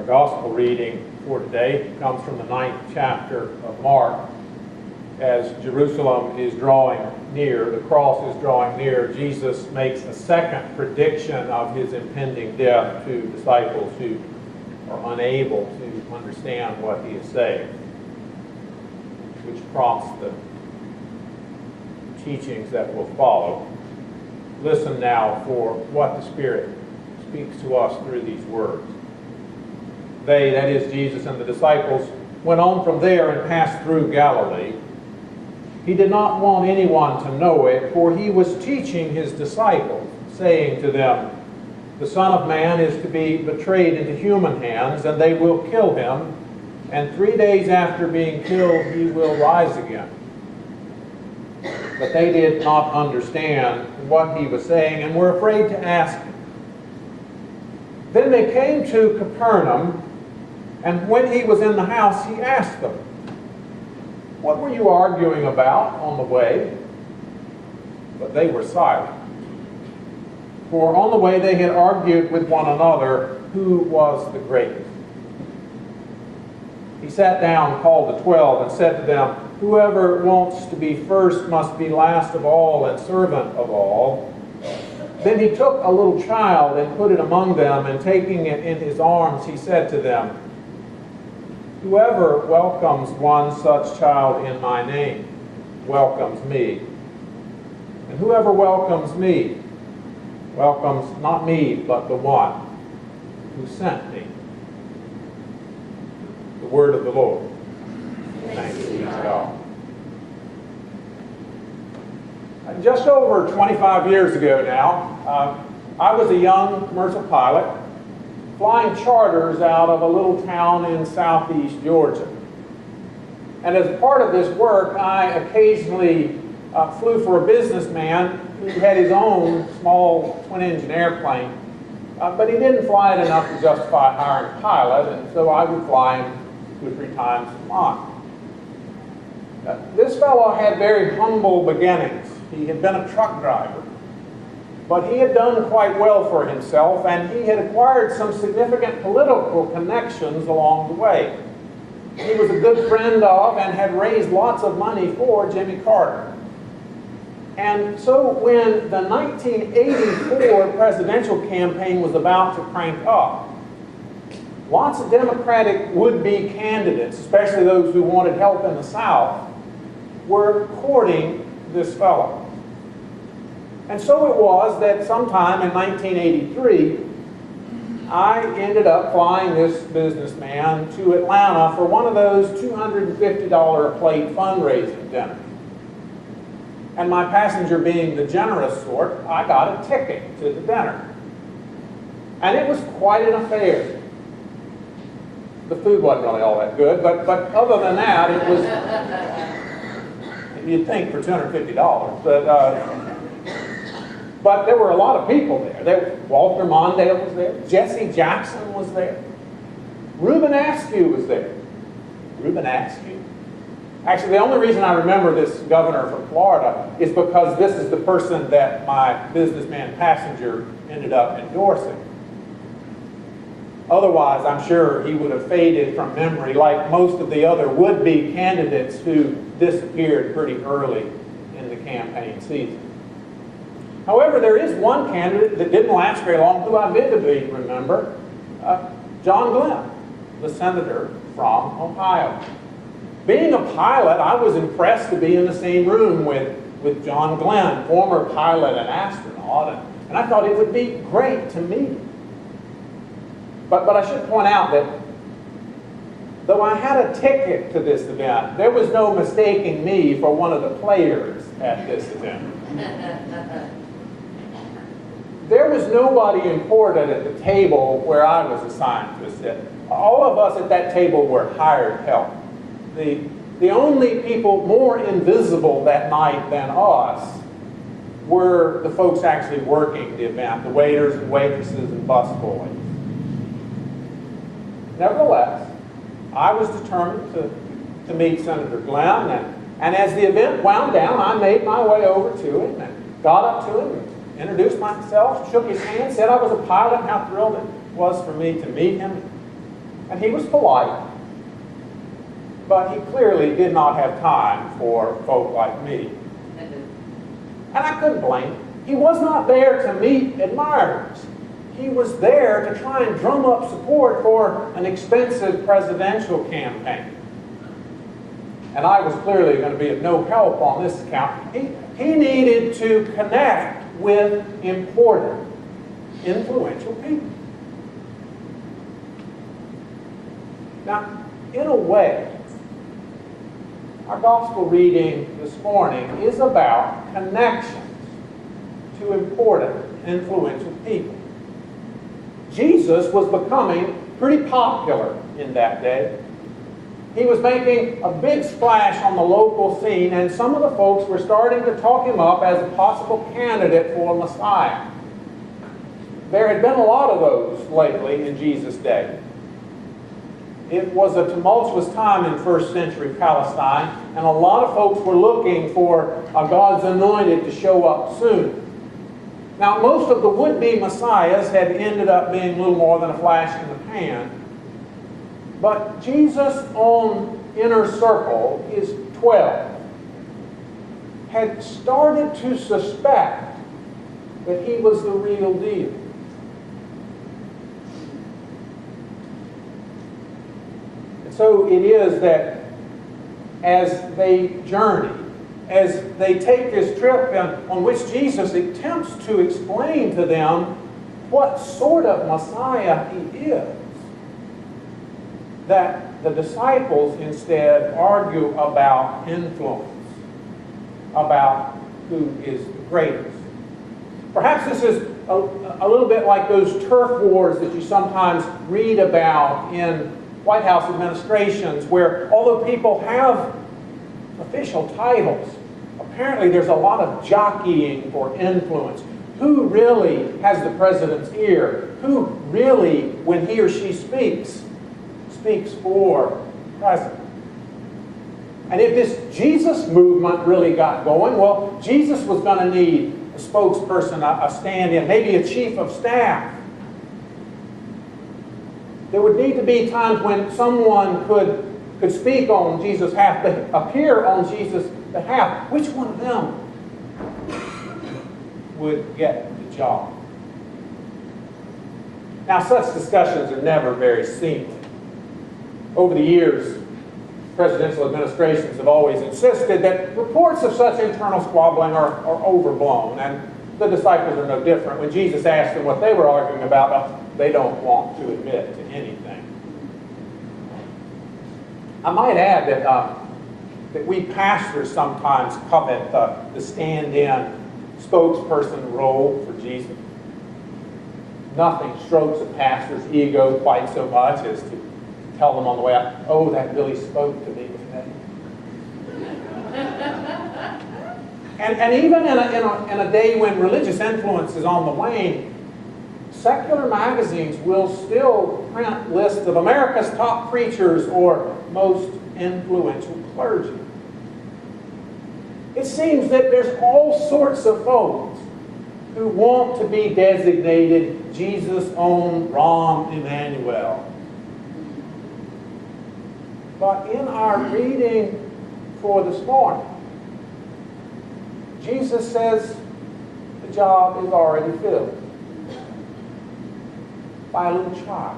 Our gospel reading for today comes from the 9th chapter of Mark. As Jerusalem is drawing near, the cross is drawing near, Jesus makes a second prediction of his impending death to disciples who are unable to understand what he is saying, which prompts the teachings that will follow. Listen now for what the Spirit speaks to us through these words. They, that is Jesus and the disciples, went on from there and passed through Galilee. He did not want anyone to know it, for he was teaching his disciples, saying to them, "The Son of Man is to be betrayed into human hands, and they will kill him, and 3 days after being killed he will rise again." But they did not understand what he was saying and were afraid to ask him. Then they came to Capernaum, and when he was in the house, he asked them, "What were you arguing about on the way?" But they were silent. For on the way they had argued with one another who was the greatest. He sat down, called the 12, and said to them, "Whoever wants to be first must be last of all and servant of all." Then he took a little child and put it among them, and taking it in his arms, he said to them, "Whoever welcomes one such child in my name welcomes me. And whoever welcomes me welcomes not me, but the one who sent me." The word of the Lord. Thanks be to God. Just over 25 years ago now, I was a young commercial pilot flying charters out of a little town in southeast Georgia. And as part of this work, I occasionally flew for a businessman who had his own small twin-engine airplane, but he didn't fly it enough to justify hiring a pilot, and so I would fly him 2 or 3 times a month. This fellow had very humble beginnings. He had been a truck driver, but he had done quite well for himself, and he had acquired some significant political connections along the way. He was a good friend of and had raised lots of money for Jimmy Carter. And so when the 1984 presidential campaign was about to crank up, lots of Democratic would-be candidates, especially those who wanted help in the South, were courting this fellow. And so it was that sometime in 1983, I ended up flying this businessman to Atlanta for one of those $250 a plate fundraising dinners. And my passenger being the generous sort, I got a ticket to the dinner. And it was quite an affair. The food wasn't really all that good, but other than that, it was, you'd think for $250, but there were a lot of people there. Walter Mondale was there. Jesse Jackson was there. Reuben Askew was there. Reuben Askew? Actually, the only reason I remember this governor from Florida is because this is the person that my businessman passenger ended up endorsing. Otherwise, I'm sure he would have faded from memory like most of the other would-be candidates who disappeared pretty early in the campaign season. However, there is one candidate that didn't last very long, who I vividly remember, John Glenn, the senator from Ohio. Being a pilot, I was impressed to be in the same room with John Glenn, former pilot and astronaut, and I thought it would be great to meet him. But I should point out that though I had a ticket to this event, there was no mistaking me for one of the players at this event. There was nobody important at the table where I was assigned to sit. All of us at that table were hired help. The only people more invisible that night than us were the folks actually working the event, the waiters and waitresses and busboys. Nevertheless, I was determined to meet Senator Glenn, and as the event wound down, I made my way over to him and got up to him, introduced myself, shook his hand, said I was a pilot, and how thrilled it was for me to meet him. And he was polite, but he clearly did not have time for folk like me. And I couldn't blame him. He was not there to meet admirers. He was there to try and drum up support for an expensive presidential campaign. And I was clearly going to be of no help on this account. He needed to connect with important, influential people. Now, in a way, our gospel reading this morning is about connections to important, influential people. Jesus was becoming pretty popular in that day. He was making a big splash on the local scene, and some of the folks were starting to talk him up as a possible candidate for Messiah. There had been a lot of those lately in Jesus' day. It was a tumultuous time in first century Palestine, and a lot of folks were looking for God's anointed to show up soon. Now, most of the would-be messiahs had ended up being little more than a flash in the pan. But Jesus' own inner circle, his 12, had started to suspect that he was the real deal. And so it is that as they journey, as they take this trip on which Jesus attempts to explain to them what sort of Messiah he is, that the disciples instead argue about influence, about who is the greatest. Perhaps this is a little bit like those turf wars that you sometimes read about in White House administrations, where although people have official titles, apparently there's a lot of jockeying for influence. Who really has the president's ear? Who really, when he or she speaks for the president? And if this Jesus movement really got going, well, Jesus was going to need a spokesperson, a stand-in, maybe a chief of staff. There would need to be times when someone could speak on Jesus' behalf, appear on Jesus' behalf. Which one of them would get the job? Now, such discussions are never very seemly. Over the years, presidential administrations have always insisted that reports of such internal squabbling are overblown, and the disciples are no different. When Jesus asked them what they were arguing about, they don't want to admit to anything. I might add that we pastors sometimes covet the stand-in spokesperson role for Jesus. Nothing strokes a pastor's ego quite so much as to tell them on the way out, "Oh, that really spoke to me today." And even in a day when religious influence is on the wane, secular magazines will still print lists of America's top preachers or most influential clergy. It seems that there's all sorts of folks who want to be designated Jesus' own Rahm Emanuel. But in our reading for this morning, Jesus says the job is already filled by a little child.